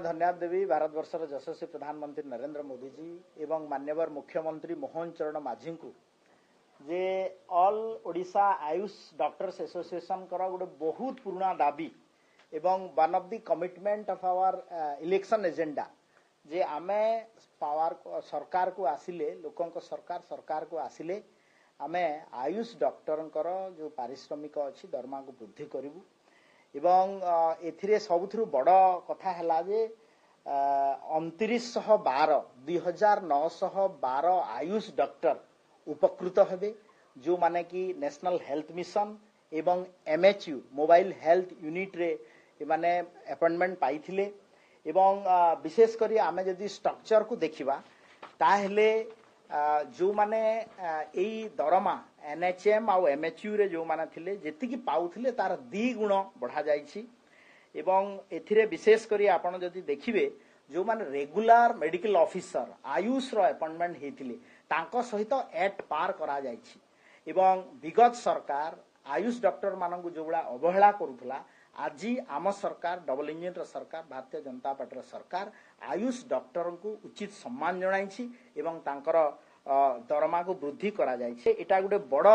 धन्यवाद देवी भारत वर्षर यशस्वी प्रधानमंत्री नरेंद्र मोदी जी एवं मान्यवर मुख्यमंत्री मोहन चरण माझी को जे all Odisha AYUSH doctors association कर गोटे बहुत पुराना दाबी एवं one of the commitment of our election agenda जे आमे पावर सरकार को आसिले लोकों को सरकार को आसिले आमे आयुष डॉक्टर जो पारिश्रमिक अच्छी दरमा को वृद्धि करूँ एवं एथिरे सबुथुरु बड़ कथा हैला जे 2912 आयुष डॉक्टर उपकृत हेबे जो माने कि नेशनल हेल्थ मिशन एवं एमएचयू मोबाइल हेल्थ यूनिट रे माने अपॉइंटमेंट पाइथिले एवं विशेष करी आमे जदि स्ट्रक्चर को देखिबा ताहेले जो माने एई दरमा एनएचएम आउ एमएचयू रे जो माने थिले जेतिकी पाउथिले तार 2 गुण बढ़ा जाईछि एवं एथिरे विशेष करी आपण जदि देखिबे जो माने रेगुलर मेडिकल ऑफिसर आयुष रो अपॉइंटमेंट हेथिले तांको सहित एट पार करा जाईछि एवं विगत सरकार आयुष डॉक्टर मानकु जो बड़ा अवहेला करूथला आजी आम सरकार डबल इंजिन रो सरकार भारतीय जनता पार्टी रो सरकार आयुष डॉक्टर को उचित सम्मान जणाइछि एवं तांकर दरमा को वृद्धि करा जाइछे एटा गुटे बड़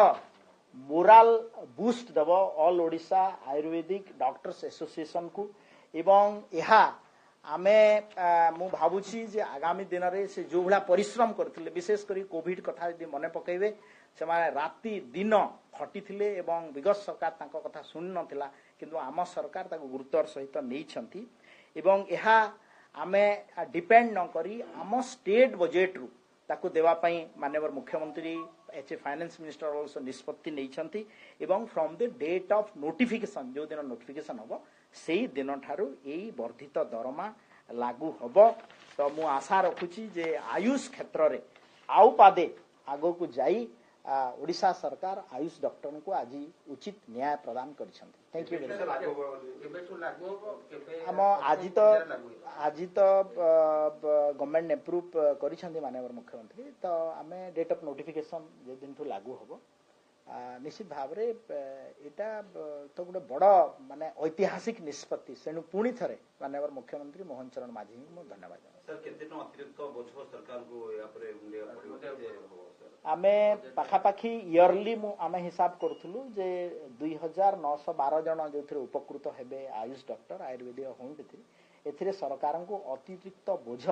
मोराल बूस्ट दबो all Odisha ayurvedic doctors association को एवं यहा आमे मु भाबुछि जे आगामी दिन रे से जो भला परिश्रम करथिले विशेष करी कोविड कथा यदि मने पकेइबे से माने राति दिन खटिथिले एवं विगत सरकार तांको कथा सुन नथिला किंतु आम सरकार ताको गुरुत्वर सहित नेइछंती एवं यहा आमे डिपेंड न करी आम स्टेट बजेट रु ताको देवा पई माननीय मुख्यमंत्री एच फाइनेंस मिनिस्टर आल्सो निष्पत्ति नेइछंती एवं from the date of notification जो दिन नोटिफिकेशन हबो सेही दिन ठारू एई वर्धित दरमा लागू हबो तो मु आशा रखुची जे आयुष क्षेत्र रे आउ पादे आगो को जाई ओडिशा सरकार आयुष डॉक्टर को आज उचित न्याय प्रदान करिसंती थैंक यू हम आज तो गवर्नमेंट अप्रूव करिसंती माननीय मुख्यमंत्री तो आमे डेट ऑफ नोटिफिकेशन जे दिन तो लागू हबो निश्चित भाव रे एटा तो गोटे बड़ माने ऐतिहासिक निष्पत्ति सेनु पुणी थरे माननीय मुख्यमंत्री मोहन चरण माझी को धन्यवाद सर केते न अतिरिक्त बोझ सरकार को या पर आमे पाखापाखी इयरली आमे हिसाब करथुलु जे 2912 जन जो उपकृत हेबे आयुष डॉक्टर आयुर्वेदिक होमियोपैथी एथिरे सरकार को अतिरिक्त बोझ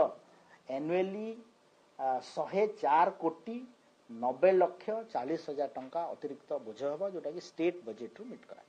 एनुअली 104 कोटी 90 लाख 40 हजार टंका अतिरिक्त बोझ हबो जोटा कि स्टेट बजेट रु मिट करा।